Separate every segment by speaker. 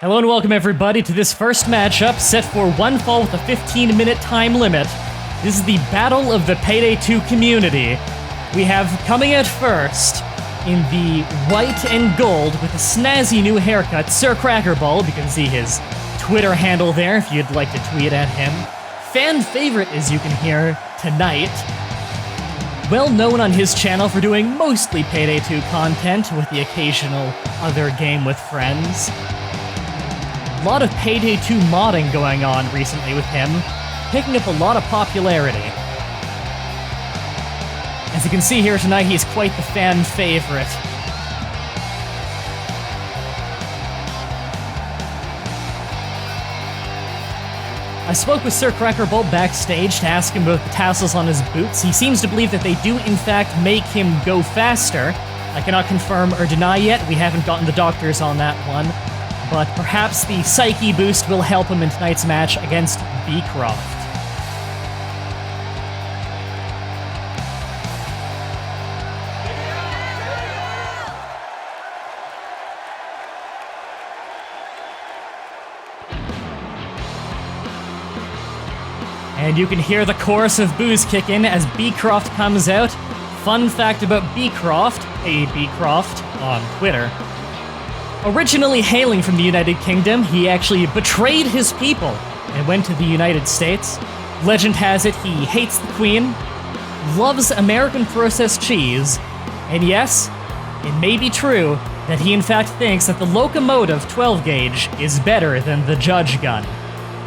Speaker 1: Hello and welcome everybody to this first matchup set for one fall with a 15-minute time limit. This is the Battle of the Payday 2 community. We have coming out first, in the white and gold with a snazzy new haircut, SirCrackerBulb. You can see his Twitter handle there if you'd like to tweet at him. Fan favorite, as you can hear, tonight. Well known on his channel for doing mostly Payday 2 content with the occasional other game with friends. A lot of Payday 2 modding going on recently with him, picking up a lot of popularity. As you can see here tonight, he's quite the fan favorite. I spoke with SirCrackerBulb backstage to ask him about the tassels on his boots. He seems to believe that they do in fact make him go faster. I cannot confirm or deny yet, we haven't gotten the doctors on that one. But perhaps the Psyche boost will help him in tonight's match against B33Croft. And you can hear the chorus of boos kick in as B33Croft comes out. Fun fact about B33Croft, B33Croft on Twitter. Originally hailing from the United Kingdom, he actually betrayed his people and went to the United States. Legend has it he hates the Queen, loves American processed cheese, and yes, it may be true that he in fact thinks that the locomotive 12-gauge is better than the judge gun.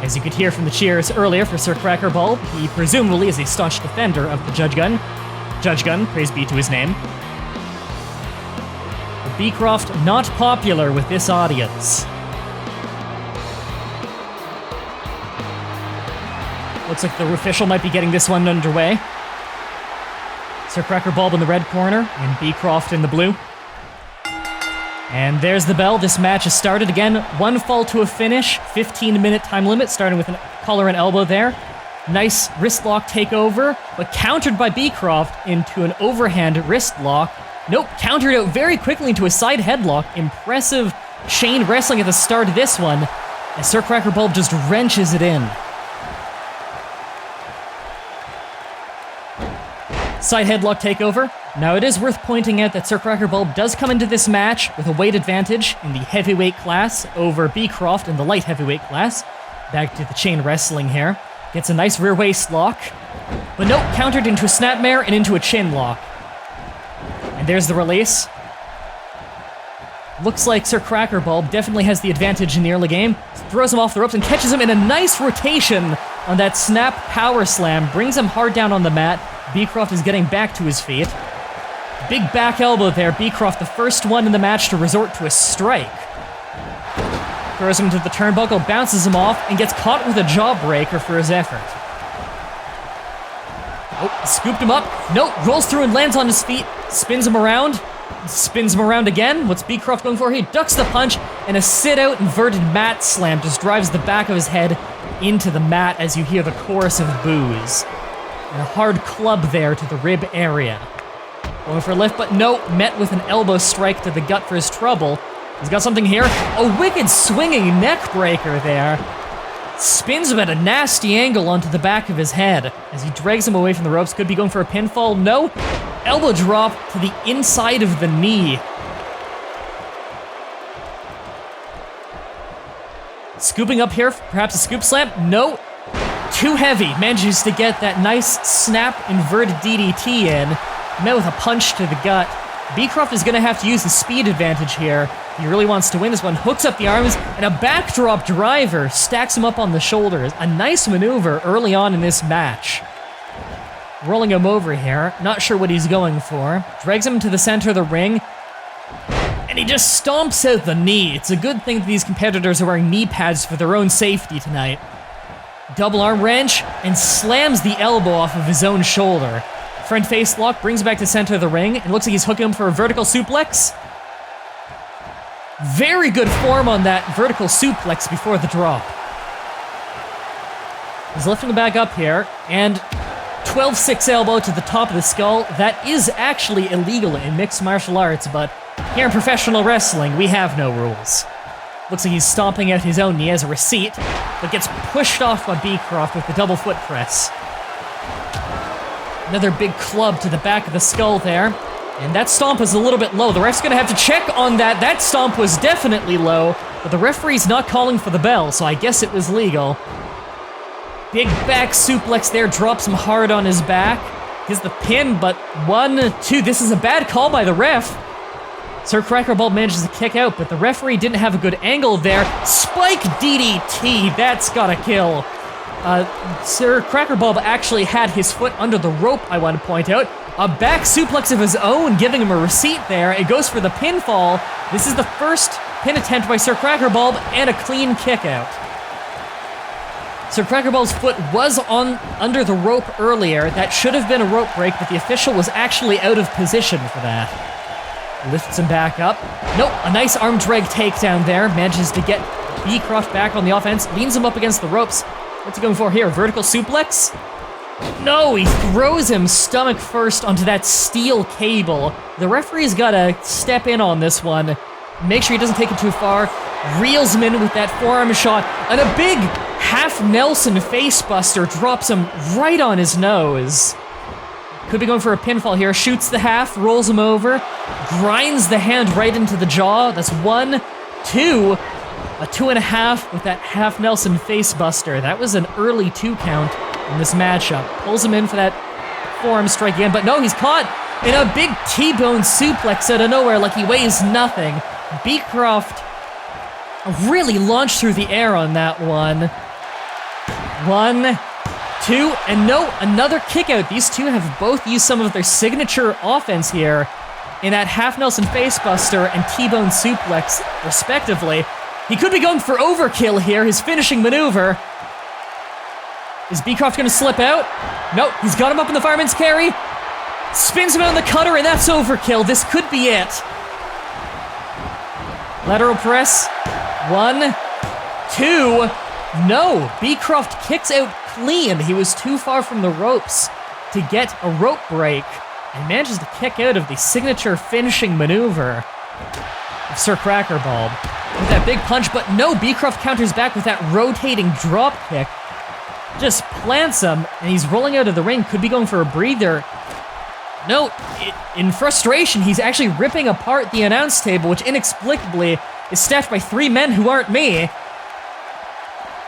Speaker 1: As you could hear from the cheers earlier for SirCrackerBulb, he presumably is a staunch defender of the judge gun. Judge gun, praise be to his name. B33Croft not popular with this audience. Looks like the official might be getting this one underway. SirCrackerBulb in the red corner and B33Croft in the blue. And there's the bell. This match has started again. One fall to a finish. 15-minute time limit, starting with a collar and elbow there. Nice wrist lock takeover, but countered by B33Croft into an overhand wrist lock. Nope, countered out very quickly into a side headlock. Impressive chain wrestling at the start of this one, as SirCrackerBulb just wrenches it in. Side headlock takeover. Now it is worth pointing out that SirCrackerBulb does come into this match with a weight advantage in the heavyweight class over B33Croft in the light heavyweight class. Back to the chain wrestling here. Gets a nice rear waist lock, but nope, countered into a snapmare and into a chin lock. And there's the release. Looks like SirCrackerBulb definitely has the advantage in the early game. Throws him off the ropes and catches him in a nice rotation on that snap power slam. Brings him hard down on the mat. B33Croft is getting back to his feet. Big back elbow there. B33Croft, the first one in the match to resort to a strike. Throws him to the turnbuckle, bounces him off, and gets caught with a jawbreaker for his effort. Oh, scooped him up. Nope, rolls through and lands on his feet. Spins him around. Spins him around again. What's B33Croft going for? He ducks the punch, and a sit-out inverted mat slam just drives the back of his head into the mat as you hear the chorus of boos. And a hard club there to the rib area. Going for a lift, but no, met with an elbow strike to the gut for his trouble. He's got something here. A wicked swinging neck breaker there. Spins him at a nasty angle onto the back of his head as he drags him away from the ropes. Could be going for a pinfall. No. Elbow drop to the inside of the knee. Scooping up here, perhaps a scoop slam. No. Too heavy. Manages to get that nice snap inverted DDT in. Met with a punch to the gut. B33Croft is going to have to use the speed advantage here. He really wants to win this one. Hooks up the arms, and a backdrop driver stacks him up on the shoulders. A nice maneuver early on in this match. Rolling him over here. Not sure what he's going for. Drags him to the center of the ring. And he just stomps out the knee. It's a good thing that these competitors are wearing knee pads for their own safety tonight. Double arm wrench, and slams the elbow off of his own shoulder. Front face lock, brings it back to the center of the ring, and looks like he's hooking him for a vertical suplex. Very good form on that vertical suplex before the drop. He's lifting him back up here, and 12-6 elbow to the top of the skull. That is actually illegal in mixed martial arts, but here in professional wrestling, we have no rules. Looks like he's stomping out his own. He has a receipt, but gets pushed off by B-Croft with the double foot press. Another big club to the back of the skull there. And that stomp is a little bit low. The ref's gonna have to check on that. That stomp was definitely low, but the referee's not calling for the bell, so I guess it was legal. Big back suplex there, drops him hard on his back. Gets the pin, but 1, 2, this is a bad call by the ref. SirCrackerBulb manages to kick out, but the referee didn't have a good angle there. Spike DDT, that's gotta kill. SirCrackerBulb actually had his foot under the rope, I want to point out. A back suplex of his own, giving him a receipt there. It goes for the pinfall. This is the first pin attempt by SirCrackerBulb, and a clean kick out. SirCrackerBulb's foot was under the rope earlier. That should have been a rope break, but the official was actually out of position for that. Lifts him back up. Nope, a nice arm drag takedown there. Manages to get B-Croft back on the offense. Leans him up against the ropes. What's he going for here? Vertical suplex? No, he throws him stomach first onto that steel cable. The referee's gotta step in on this one. Make sure he doesn't take it too far. Reels him in with that forearm shot. And a big half Nelson facebuster drops him right on his nose. Could be going for a pinfall here. Shoots the half, rolls him over. Grinds the hand right into the jaw. That's 1, 2. A 2.5 with that half Nelson facebuster. That was an early 2 count in this matchup. Pulls him in for that forearm strike again, but no, he's caught in a big T-bone suplex out of nowhere like he weighs nothing. B-Croft really launched through the air on that one. 1, 2, and no, another kick out. These two have both used some of their signature offense here in that half Nelson facebuster and T-bone suplex, respectively. He could be going for overkill here, his finishing maneuver. Is B-Croft gonna slip out? Nope, he's got him up in the fireman's carry. Spins him out on the cutter, and that's overkill. This could be it. Lateral press. 1, 2. No, B-Croft kicks out clean. He was too far from the ropes to get a rope break and manages to kick out of the signature finishing maneuver of SirCrackerBulb with that big punch, but no, B-Croft counters back with that rotating drop kick. Just plants him, and he's rolling out of the ring. Could be going for a breather. No, in frustration, he's actually ripping apart the announce table, which inexplicably is staffed by 3 men who aren't me.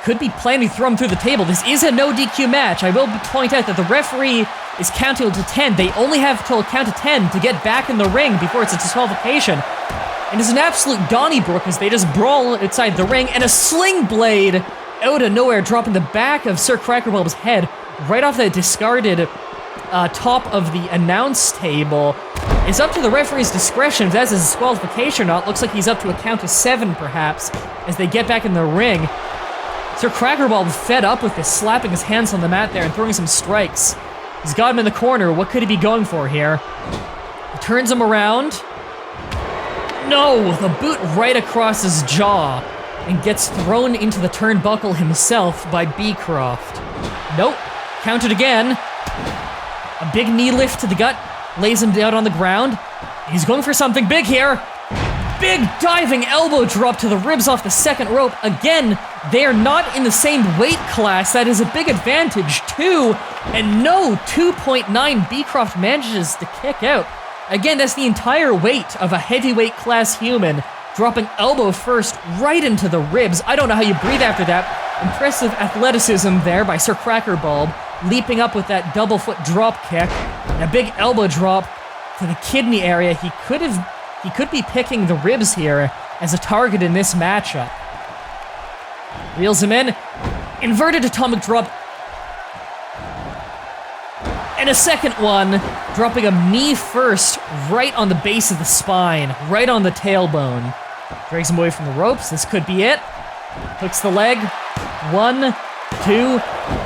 Speaker 1: Could be planning to throw him through the table. This is a no DQ match. I will point out that the referee is counting to 10. They only have to count to 10 to get back in the ring before it's a disqualification. And it's an absolute Donnybrook as they just brawl outside the ring, and a sling blade out of nowhere, dropping the back of SirCrackerBulb's head right off the discarded top of the announce table. It's up to the referee's discretion if that's a disqualification or not. Looks like he's up to a count of 7, perhaps, as they get back in the ring. SirCrackerBulb fed up with this, slapping his hands on the mat there and throwing some strikes. He's got him in the corner. What could he be going for here? He turns him around. No, the boot right across his jaw and gets thrown into the turnbuckle himself by B-Croft. Nope, counted again. A big knee lift to the gut, lays him down on the ground. He's going for something big here. Big diving elbow drop to the ribs off the second rope. Again, they are not in the same weight class. That is a big advantage, too. And no, 2.9 B-Croft manages to kick out. Again, that's the entire weight of a heavyweight class human, dropping elbow first right into the ribs. I don't know how you breathe after that. Impressive athleticism there by SirCrackerBulb, leaping up with that double foot drop kick, and a big elbow drop to the kidney area. He could be picking the ribs here as a target in this matchup. Reels him in, inverted atomic drop, and a second one, dropping a knee first right on the base of the spine, right on the tailbone. Drags him away from the ropes. This could be it. Hooks the leg. 1, 2.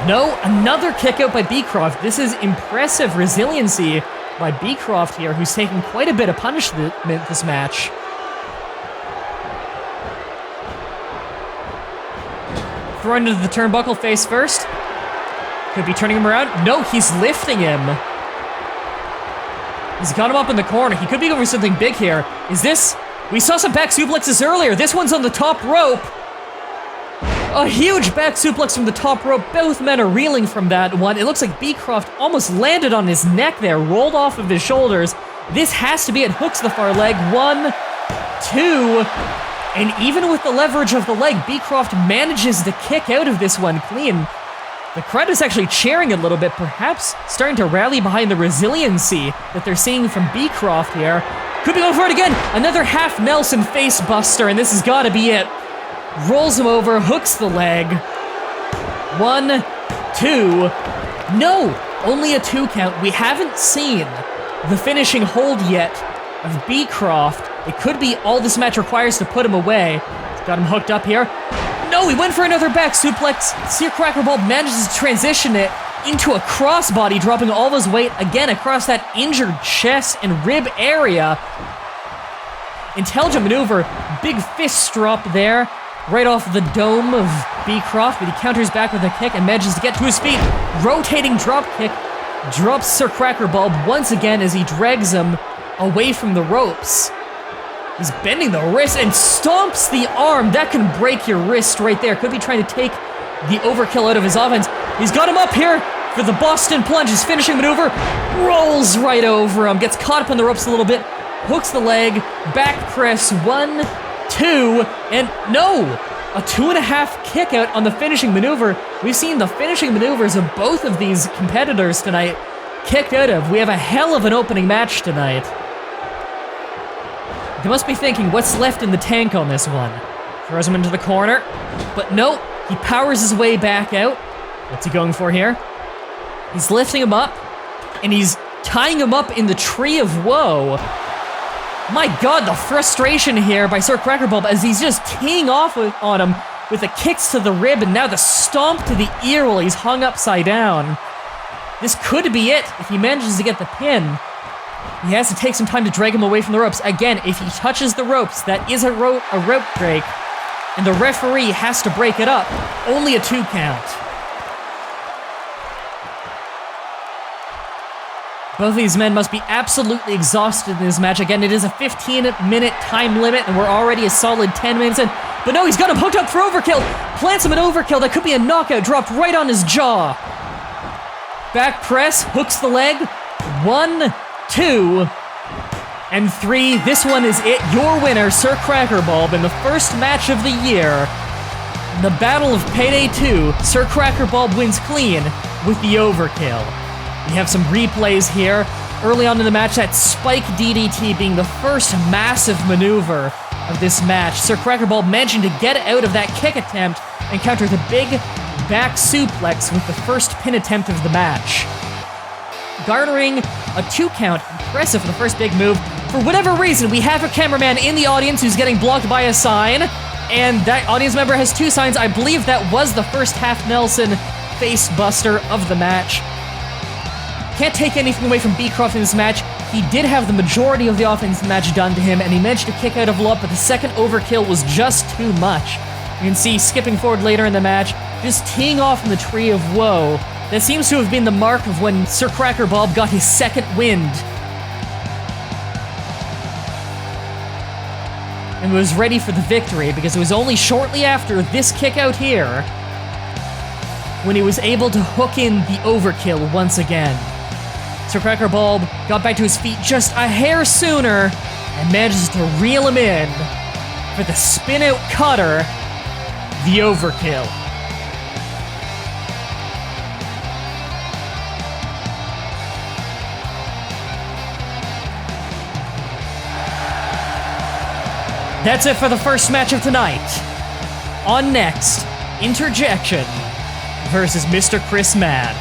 Speaker 1: No, another kick out by B-Croft. This is impressive resiliency by B-Croft here, who's taking quite a bit of punishment this match. Thrown into the turnbuckle face first. Could be turning him around. No, he's lifting him. He's got him up in the corner. He could be going for something big here. Is this We saw some back suplexes earlier. This one's on the top rope. A huge back suplex from the top rope. Both men are reeling from that one. It looks like B-Croft almost landed on his neck there, rolled off of his shoulders. This has to be it. Hooks the far leg. 1, 2, and even with the leverage of the leg, B-Croft manages to kick out of this one clean. The crowd is actually cheering a little bit, perhaps starting to rally behind the resiliency that they're seeing from B-Croft here. Could be going for it again. Another half Nelson face buster, and this has got to be it. Rolls him over, hooks the leg. 1, 2. No, only a 2 count. We haven't seen the finishing hold yet of B-Croft. It could be all this match requires to put him away. Got him hooked up here. No, he went for another back suplex. SirCrackerBulb manages to transition it into a crossbody, dropping all of his weight again across that injured chest and rib area. Intelligent maneuver, big fist drop there, right off the dome of B-Croft, but he counters back with a kick and manages to get to his feet. Rotating drop kick, drops SirCrackerBulb once again as he drags him away from the ropes. He's bending the wrist and stomps the arm. That can break your wrist right there. Could be trying to take the overkill out of his offense. He's got him up here for the Boston Plunge, his finishing maneuver. Rolls right over him, gets caught up in the ropes a little bit, hooks the leg, back press, 1, 2, and no! A 2.5 kick out on the finishing maneuver. We've seen the finishing maneuvers of both of these competitors tonight kicked out of. We have a hell of an opening match tonight. They must be thinking, what's left in the tank on this one? Throws him into the corner, but no, he powers his way back out. What's he going for here? He's lifting him up, and he's tying him up in the Tree of Woe. My God, the frustration here by SirCrackerBulb as he's just teeing off on him with the kicks to the rib and now the stomp to the ear while he's hung upside down. This could be it if he manages to get the pin. He has to take some time to drag him away from the ropes. Again, if he touches the ropes, that is a rope break, and the referee has to break it up. Only a 2 count. Both of these men must be absolutely exhausted in this match. Again, it is a 15-minute time limit, and we're already a solid 10 minutes in. But no, he's got him hooked up for overkill. Plants him an overkill. That could be a knockout, dropped right on his jaw. Back press, hooks the leg. 1, 2, and 3. This one is it. Your winner, SirCrackerBulb, in the first match of the year. In the Battle of Payday 2, SirCrackerBulb wins clean with the overkill. We have some replays here. Early on in the match, that spike DDT being the first massive maneuver of this match. SirCrackerBulb managing to get out of that kick attempt and counter the big back suplex with the first pin attempt of the match. Garnering a 2 count, impressive for the first big move. For whatever reason, we have a cameraman in the audience who's getting blocked by a sign, and that audience member has 2 signs. I believe that was the first half Nelson face buster of the match. Can't take anything away from B-Croft in this match. He did have the majority of the offense in the match done to him, and he managed to kick out of a lot, but the second overkill was just too much. You can see, skipping forward later in the match, just teeing off in the Tree of Woe. That seems to have been the mark of when SirCrackerBulb got his second wind. And was ready for the victory, because it was only shortly after this kick out here when he was able to hook in the overkill once again. SirCrackerBulb got back to his feet just a hair sooner and manages to reel him in for the spin-out cutter, the overkill. That's it for the first match of tonight. On next, Interjection versus Mr. Chris Mad.